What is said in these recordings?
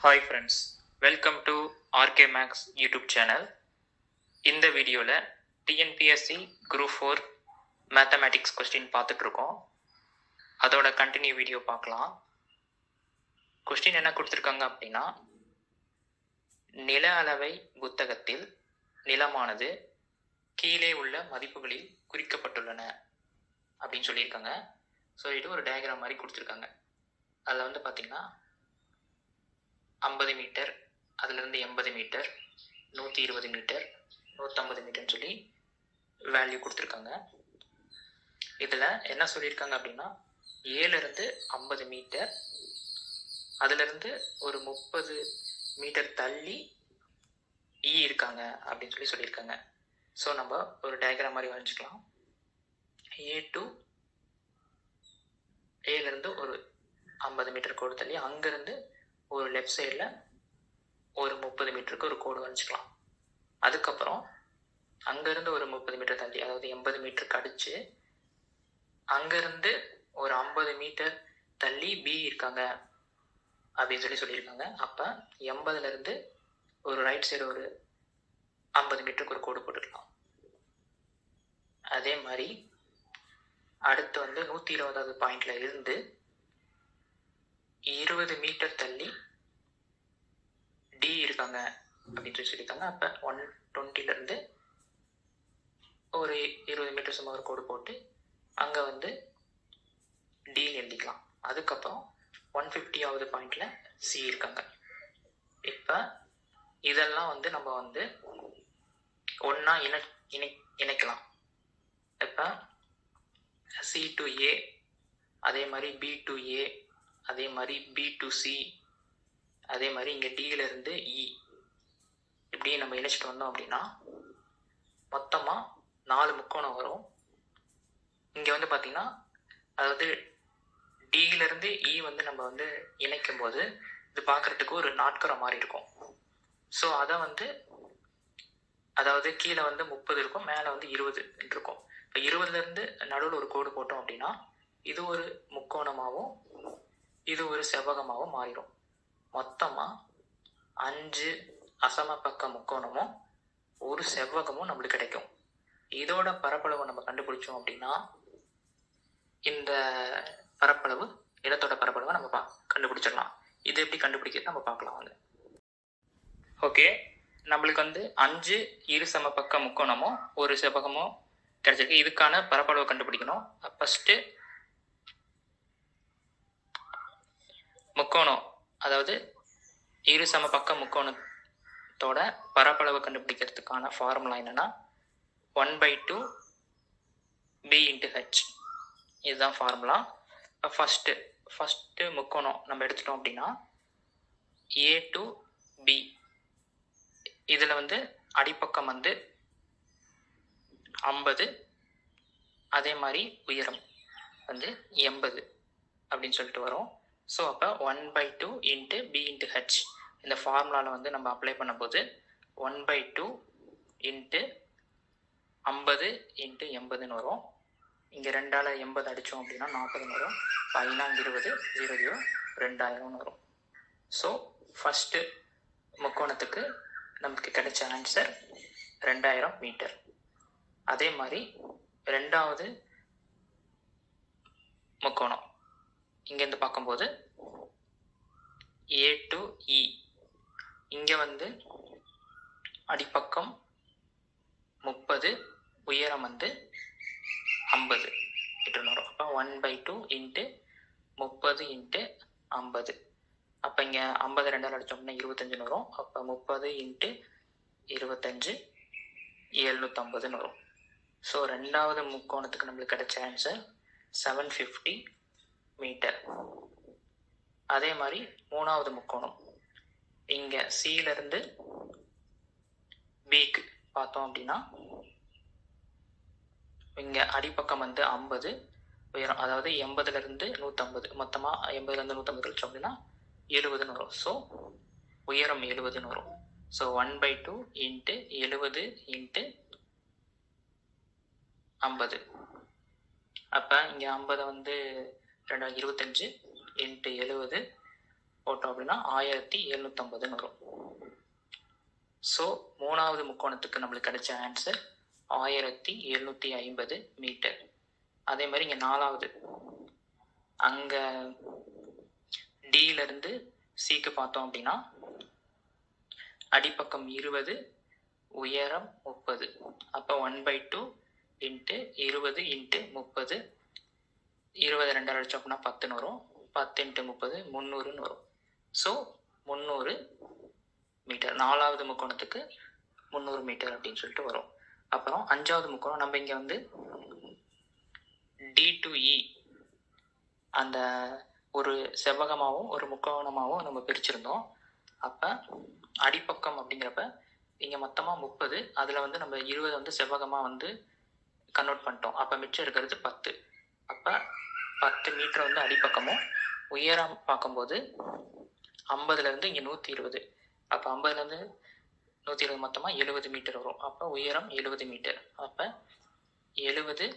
Hi friends, welcome to RK Max YouTube channel. இந்த வீடியோவில் TNPSC group 4 mathematics question பார்த்துட்டு இருக்கோம். அதோட கண்டினியூ வீடியோ பார்க்கலாம். கொஸ்டின் என்ன கொடுத்துருக்காங்க அப்படின்னா, நில அளவை புத்தகத்தில் நிலமானது கீழே உள்ள மதிப்புகளில் குறிக்கப்பட்டுள்ளன அப்படின்னு சொல்லியிருக்காங்க. ஸோ இது ஒரு டயக்ராம் மாதிரி கொடுத்துருக்காங்க. அதில் வந்து பார்த்தீங்கன்னா 50 மீட்டர், அதுலேருந்து 80 மீட்டர், 120 மீட்டர், 150 மீட்டர்னு சொல்லி வேல்யூ கொடுத்துருக்காங்க. இதில் என்ன சொல்லியிருக்காங்க அப்படின்னா, 7லேருந்து 50 மீட்டர், அதுலேருந்து ஒரு 30 மீட்டர் தள்ளி இருக்காங்க அப்படின்னு சொல்லியிருக்காங்க. ஸோ நம்ம ஒரு டயக்ராம் மாதிரி வரைஞ்சிக்கலாம். ஏலேருந்து ஒரு 50 மீட்டர் கோடு தள்ளி, அங்கேருந்து ஒரு லெஃப்ட் சைடில் ஒரு 30 மீட்டருக்கு ஒரு கோடு வரைஞ்சிக்கலாம். அதுக்கப்புறம் அங்கேருந்து ஒரு 30 மீட்டர் தள்ளி, அதாவது 80 மீட்டருக்கு அடித்து அங்கேருந்து ஒரு 50 மீட்டர் தள்ளி பி இருக்காங்க அப்படின்னு சொல்லியிருக்காங்க. அப்போ 80லேருந்து ஒரு ரைட் சைடு ஒரு 50 மீட்டருக்கு ஒரு கோடு போட்டுக்கலாம். அதே மாதிரி அடுத்து வந்து 120வது பாயிண்டில் இருந்து 20 மீட்டர் தள்ளி டி இருக்காங்க அப்படின்னு சொல்லியிருக்காங்க. அப்போ 120லேருந்து ஒரு 20 மீட்டர் சும்மா ஒரு கோடு போட்டு அங்கே வந்து டி எழுதிக்கலாம். அதுக்கப்புறம் 150வது பாயிண்டில் சி இருக்காங்க. இப்போ இதெல்லாம் வந்து நம்ம வந்து ஒன்றா இணைக்கலாம். இப்போ சி டு ஏ, அதே மாதிரி பி டு ஏ, அதே மாதிரி பி டு சி, அதே மாதிரி இங்கே டியிலேருந்து இ, இப்படி நம்ம இணைச்சிட்டு வந்தோம் அப்படின்னா மொத்தமாக 4 முக்கோணம் வரும். இங்கே வந்து பார்த்திங்கன்னா, அதாவது டியிலேருந்து இ வந்து நம்ம வந்து இணைக்கும் போது இது பார்க்குறதுக்கு ஒரு நாட்கரம் மாதிரி இருக்கும். ஸோ அதை வந்து, அதாவது கீழே வந்து 30 இருக்கும், மேலே வந்து 20 இருக்கும். இப்போ 20லேருந்து நடுவில் ஒரு கோடு போட்டோம் அப்படின்னா இது ஒரு முக்கோணமாகவும் இது ஒரு செவ்வகமாகவும் மாறிடும். மொத்தமாக 5 அசம பக்க முக்கோணமும் ஒரு செவ்வகமும் நம்மளுக்கு கிடைக்கும். இதோட பரப்பளவு நம்ம கண்டுபிடிச்சோம் அப்படின்னா இந்த பரப்பளவு, இடத்தோட பரப்பளவை நம்ம கண்டுபிடிச்சிடலாம். இது எப்படி கண்டுபிடிக்கிறது நம்ம பார்க்கலாம் வந்து. ஓகே, நம்மளுக்கு வந்து 5 இரு சம பக்க முக்கோணமும் ஒரு செவ்வகமும் கிடைச்சிருக்கு. இதுக்கான பரப்பளவை கண்டுபிடிக்கணும். ஃபஸ்ட்டு முக்கோணம், அதாவது இரு சம பக்க முக்கோணத்தோட பரப்பளவு கண்டுபிடிக்கிறதுக்கான ஃபார்முலா என்னன்னா 1/2 b × h. இதுதான் ஃபார்முலா. இப்போ ஃபஸ்ட்டு முக்கோணம் நம்ம எடுத்துட்டோம் அப்படின்னா A to B, இதில் வந்து அடிப்பக்கம் வந்து 50, அதே மாதிரி உயரம் வந்து 80 அப்படின்னு சொல்லிட்டு வரும். ஸோ அப்போ 1/2 × b × h இந்த ஃபார்முலாவில் வந்து நம்ம அப்ளை பண்ணும்போது 1/2 × 50 × 80ன்னு வரும். இங்கே 2ஆல் 80 அடித்தோம் அப்படின்னா 40ன்னு வரும். 5 20 0 2000ன்னு வரும். ஸோ ஃபஸ்ட்டு முக்கோணத்துக்கு நமக்கு கிடைச்ச ஆன்சர் 2000 மீட்டர். அதே மாதிரி ரெண்டாவது முக்கோணம் இங்கேருந்து பார்க்கும்போது A to E, இங்கே வந்து அடிப்பக்கம் 30, உயரம் வந்து 50 மீட்டர்னு வரும். அப்போ 1/2 × 30 × 50. அப்போ இங்கே 50 2ஆல் அடித்தோம்னா 25ன்னு வரும். அப்போ 30 × 25 750ன்னு வரும். ஸோ ரெண்டாவது முக்கோணத்துக்கு நம்மளுக்கு கிடைச்ச ஆன்சர் 750 மீட்டர். அதே மாதிரி மூணாவது முக்கோணம் இங்கே சியிலேருந்து பிக்கு பார்த்தோம் அப்படின்னா இங்கே அடிப்பக்கம் வந்து 50, உயரம் அதாவது 80லேருந்து 150, மொத்தமாக 80லேருந்து 150 கழிச்சோம் அப்படின்னா 70ன்னு வரும். ஸோ உயரம் 70ன்னு வரும். ஸோ 1/2 × 70 × 50. அப்போ இங்கே 50 வந்து 25 × 70 போட்டோம் அப்படின்னா 1750 வரும். ஸோ 3வது முக்கோணத்துக்கு நம்மளுக்கு கிடைச்ச ஆன்சர் 1750 மீட்டர். அதே மாதிரி இங்கே 4வது அங்கே டியிலிருந்து சிக்கு பார்த்தோம் அப்படின்னா அடிப்பக்கம் 20, உயரம் 30. அப்போ 1/2 இன்ட்டு 20 இன்ட்டு 30, 20 2 அடிச்சோம் அப்படின்னா 10 வரும். 10 இன்ட்டு 30 300 வரும். So 300 metre. 4வது முக்கோணத்துக்கு 300 மீட்டர் அப்படின்னு சொல்லிட்டு வரும். அப்புறம் 5வது முக்கோணம் நம்ம இங்கே வந்து டி டு இ அந்த ஒரு செவ்வகமாகவும் ஒரு முக்கோணமாகவும் நம்ம பிரிச்சிருந்தோம். அப்போ அடிப்பக்கம் அப்படிங்கிறப்ப இங்கே மொத்தமாக 30, அதில் வந்து நம்ம 20 வந்து செவ்வகமாக வந்து கன்வெர்ட் பண்ணிட்டோம். அப்போ மிச்சம் இருக்கிறது 10. அப்போ 10 மீட்டர் வந்து அடிப்பக்கமும், உயரம் பார்க்கும்போது 50லேருந்து இங்கே 120. அப்போ 50லேருந்து 120 மொத்தமாக 70 மீட்டர் வரும். அப்போ உயரம் 70 மீட்டர். அப்போ 70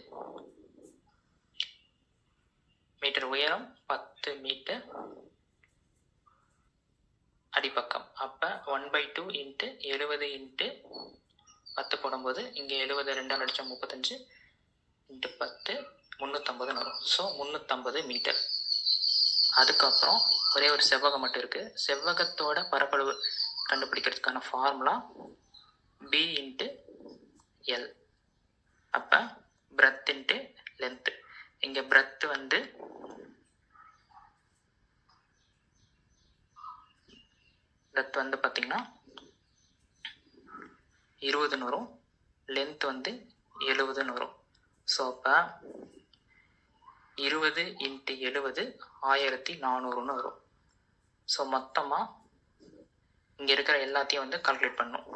மீட்டர் உயரம், 10 மீட்டர் அடிப்பக்கம். அப்போ 1/2 இன்ட்டு 70 இன்ட்டு 10 போடும்போது இங்கே 70 2 லட்சம் 35 இன்ட்டு 10 350 வரும். So 350 metre. அதுக்கப்புறம் ஒரே ஒரு செவ்வகம் மட்டும் இருக்குது. செவ்வகத்தோட பரப்பளவு கண்டுபிடிக்கிறதுக்கான ஃபார்முலா பி இன்ட்டு எல். அப்போ பிரெத் இன்ட்டு லென்த்து. இங்கே பிரெத் வந்து பார்த்தீங்கன்னா 20 வரும். லென்த் வந்து 70 வரும். ஸோ அப்போ 20 இன்ட்டு 70 1400 வரும். ஸோ மொத்தமாக இங்கே இருக்கிற எல்லாத்தையும் வந்து கால்குலேட் பண்ணும்.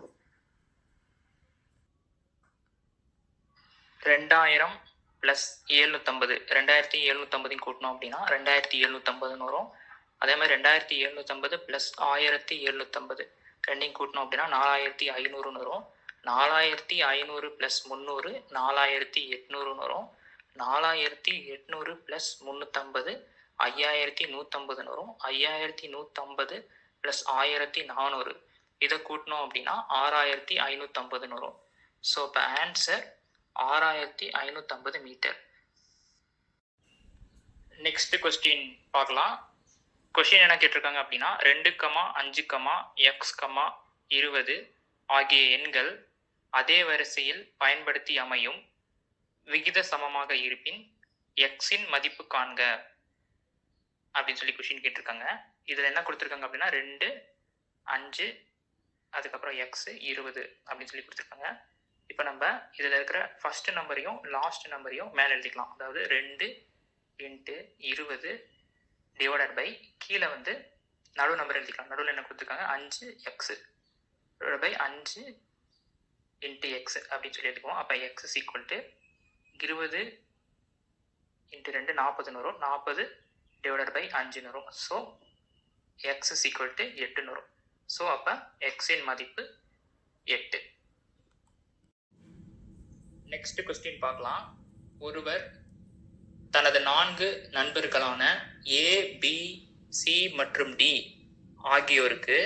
2000 + 750, 2750 கூட்டணும் அப்படின்னா 2750 வரும். அதே மாதிரி 2750 + 1750 ரெண்டையும் கூட்டணும் அப்படின்னா 4500 வரும். 4500 + 300 4800 வரும். 4800 + 350 5150 வரும். 5150 + 1400 இதை கூட்டணும் அப்படின்னா 6550 வரும். ஸோ இப்போ ஆன்சர் 6550 மீட்டர். நெக்ஸ்ட் கொஸ்டின் பார்க்கலாம். கொஸ்டின் என்ன கேட்டிருக்காங்க அப்படின்னா 2, 5, x, 20 ஆகிய எண்கள் அதே வரிசையில் பயன்படுத்தி அமையும் விகித சமமாக இருப்பின் எக்ஸின் மதிப்பு காண்க அப்படின்னு சொல்லி கொஸ்டின் கேட்டிருக்காங்க. இதில் என்ன கொடுத்துருக்காங்க அப்படின்னா 2, 5, அதுக்கப்புறம் எக்ஸ் 20 அப்படின்னு சொல்லி கொடுத்துருக்காங்க. இப்போ நம்ம இதில் இருக்கிற ஃபர்ஸ்ட் நம்பரையும் லாஸ்ட் நம்பரையும் மேலே எழுதிக்கலாம். அதாவது 2 இன்ட்டு 20 டிவைடட் பை கீழே வந்து நடு நம்பர் எழுதிக்கலாம். நடுவில் என்ன கொடுத்துருக்காங்க 5x divide by 5 into X அப்படின்னு சொல்லி எழுதிக்குவோம். அப்போ எக்ஸ் ஈக்குவல் டு 20 இன்ட்டு 2 40 வரும். 40 டிவைடட் பை 5 வரும். ஸோ எக்ஸ் ஈக்குவல் டு 8 வரும். ஸோ அப்போ எக்ஸின் மதிப்பு 8. நெக்ஸ்ட் கொஸ்டின் பார்க்கலாம். ஒருவர் தனது 4 நண்பர்களான ஏ, பி, சி மற்றும் டி ஆகியோருக்கு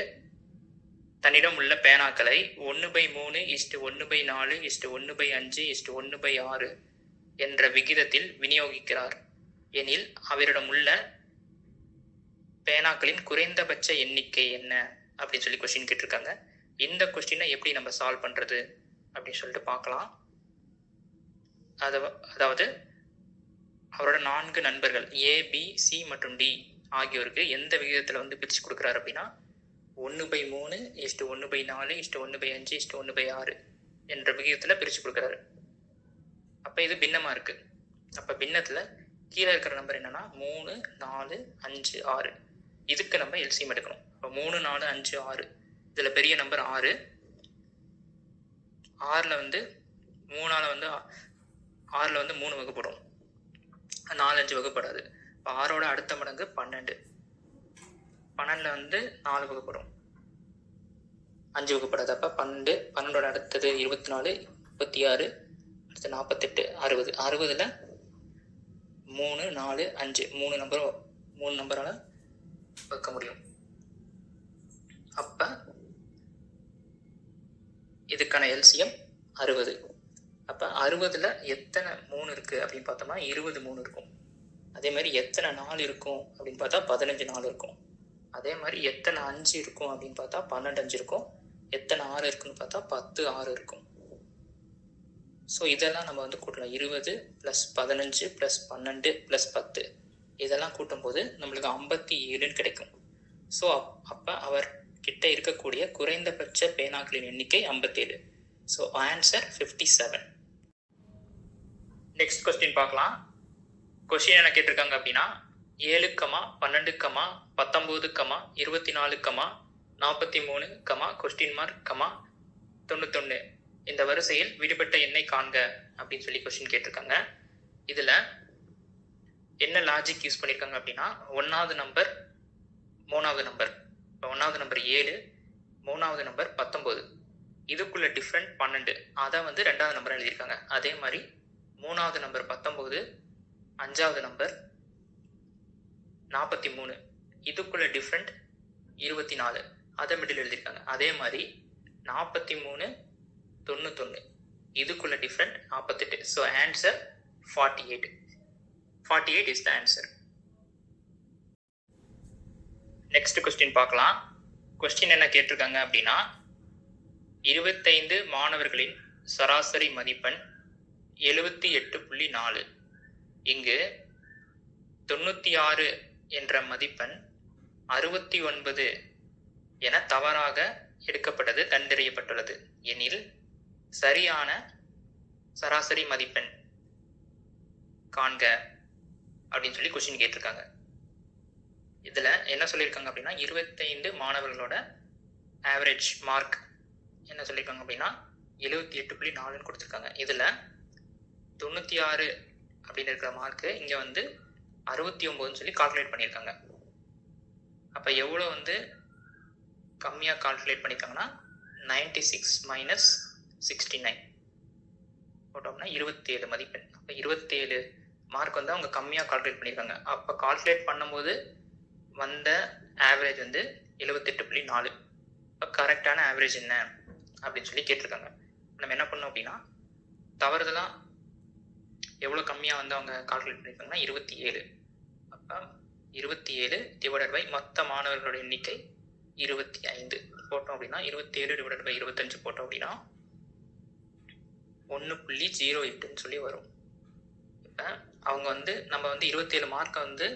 தன்னிடம் உள்ள பேனாக்களை 1/3 1/4 1/5 1/6 என்ற விகிதத்தில் விநியோகிக்கிறார் எனில் அவரிடம் உள்ள பேனாக்களின் குறைந்தபட்ச எண்ணிக்கை என்ன அப்படின்னு சொல்லி கொஸ்டின் கேட்டிருக்காங்க. இந்த கொஸ்டினை எப்படி நம்ம சால்வ் பண்றது அப்படின்னு சொல்லிட்டு பார்க்கலாம். அதாவது அவரோட 4 நண்பர்கள் ஏ, பி, சி மற்றும் டி ஆகியோருக்கு எந்த விகிதத்தில் வந்து பிரித்து கொடுக்குறாரு அப்படின்னா 1/3 1/4 1/5 1/6 என்ற விகிதத்தில் பிரித்து கொடுக்குறாரு. அப்போ இது பின்னமாக இருக்குது. அப்போ பின்னத்தில் கீழே இருக்கிற நம்பர் என்னன்னா 3, 4, 5, 6. இதுக்கு நம்ம எல்சிஎம் எடுக்கணும். இப்போ 3, 4, 5, 6 இதில் பெரிய நம்பர் 6. 6ல் வந்து 3ஆல் வந்து 6ல் வந்து 3 வகுப்படும், 4, 5 வகுப்படாது. இப்போ 6ஓட அடுத்த மடங்கு 12. 12ல் வந்து 4 வகுப்படும், 5 வகுப்படாது. அப்போ 12, 12ஓட அடுத்தது 24, 36, அடுத்து 48, 60. 60ல் 3, 4, 5 3 நம்பரால் வகுக்க முடியும். அப்போ இதுக்கான எல்சிஎம் 60. அப்போ 60ல் எத்தனை 3 இருக்குது அப்படின்னு பார்த்தோம்னா 20 3 இருக்கும். அதே மாதிரி எத்தனை 4 இருக்கும் அப்படின்னு பார்த்தா 15 4 இருக்கும். அதே மாதிரி எத்தனை 5 இருக்கும் அப்படின்னு பார்த்தா 12 5 இருக்கும். எத்தனை 6 இருக்குன்னு பார்த்தா 10 6 இருக்கும். ஸோ இதெல்லாம் நம்ம வந்து கூட்டலாம். 20 + 15 + 12 + 10 இதெல்லாம் கூட்டும்போது நம்மளுக்கு 57 கிடைக்கும். ஸோ அப்போ அவர்கிட்ட இருக்கக்கூடிய குறைந்தபட்ச பேனாக்களின் எண்ணிக்கை 57. So answer 57. நெக்ஸ்ட் கொஸ்டின் பார்க்கலாம். கொஸ்டின் என்ன கேட்டிருக்காங்க அப்படின்னா 7, 12, 19, 24, 43, (?) இந்த வரிசையில் விடுபட்ட எண்ணை காண்க அப்படின்னு சொல்லி கொஸ்டின் கேட்டிருக்காங்க. இதில் என்ன லாஜிக் யூஸ் பண்ணியிருக்காங்க அப்படின்னா 1வது நம்பர் 3வது நம்பர். இப்போ 1வது நம்பர் 7, 3வது நம்பர் 19, இதுக்குள்ள டிஃப்ரெண்ட் 12, அதை வந்து 2வது நம்பர் எழுதியிருக்காங்க. அதே மாதிரி 3வது நம்பர் 19, 5வது நம்பர் 43, இதுக்குள்ள டிஃப்ரெண்ட் 24, அதை மிடில் எழுதியிருக்காங்க. அதே மாதிரி 43, 91, இதுக்குள்ள different 48. So answer 48. 48 is the answer. Next question பார்க்கலாம். கொஸ்டின் என்ன கேட்டிருக்காங்க அப்படின்னா 25 மாணவர்களின் சராசரி மதிப்பெண் 78.4. இங்கு 96 என்ற மதிப்பெண் 69 என தவறாக எடுக்கப்பட்டது கண்டறியப்பட்டுள்ளது எனில் சரியான சராசரி மதிப்பெண் காண்க அப்படின்னு சொல்லி கொஸ்டின் கேட்டிருக்காங்க. இதில் என்ன சொல்லியிருக்காங்க அப்படின்னா 25 மாணவர்களோட ஆவரேஜ் மார்க் என்ன சொல்லியிருக்காங்க அப்படின்னா 78.4 கொடுத்துருக்காங்க. இதில் 96 அப்படின்னு இருக்கிற மார்க்கு இங்கே வந்து 69 சொல்லி கால்குலேட் பண்ணியிருக்காங்க. அப்போ எவ்வளோ வந்து கம்மியாக கால்குலேட் பண்ணியிருக்காங்கன்னா 96 - 69 போட்டோம்னா 27 மதிப்பெண். அப்போ 27 மார்க் வந்து அவங்க கம்மியாக கால்குலேட் பண்ணியிருக்காங்க. அப்போ கால்குலேட் பண்ணும்போது வந்த ஆவரேஜ் வந்து 78.4. இப்போ கரெக்டான ஆவரேஜ் என்ன அப்படின்னு சொல்லி கேட்டிருக்காங்க. நம்ம என்ன பண்ணோம் அப்படின்னா தவறுதலாக எவ்வளோ கம்மியாக வந்து அவங்க கால்குலேட் பண்ணியிருக்காங்கன்னா 27. அப்போ 27 / மொத்த மாணவர்களோட எண்ணிக்கை 25 போட்டோம் அப்படின்னா 27 / 25 போட்டோம் அப்படின்னா 1.08 சொல்லி வரும். இப்போ அவங்க வந்து நம்ம வந்து 27 மார்க்கை வந்து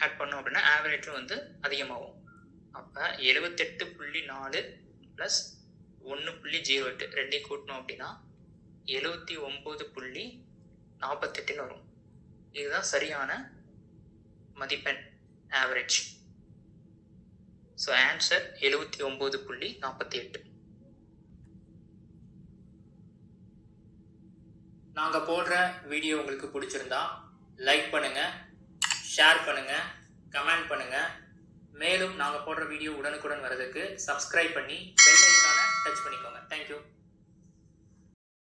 ஆட் பண்ணோம் அப்படின்னா ஆவரேஜும் வந்து அதிகமாகும். அப்போ 78.4 + 1.08 ரெண்டையும் கூட்டணும் அப்படின்னா 79.48 வரும். இதுதான் சரியான மதிப்பெண் ஆவரேஜ். So answer 79.48. நாங்கள் போடுற வீடியோ உங்களுக்கு பிடிச்சிருந்தா லைக் பண்ணுங்கள், ஷேர் பண்ணுங்கள், கமெண்ட் பண்ணுங்கள். மேலும் நாங்கள் போடுற வீடியோ உடனுக்குடன் வர்றதுக்கு சப்ஸ்கிரைப் பண்ணி பெல் ஐகானை டச் பண்ணிக்கோங்க. தேங்க்யூ.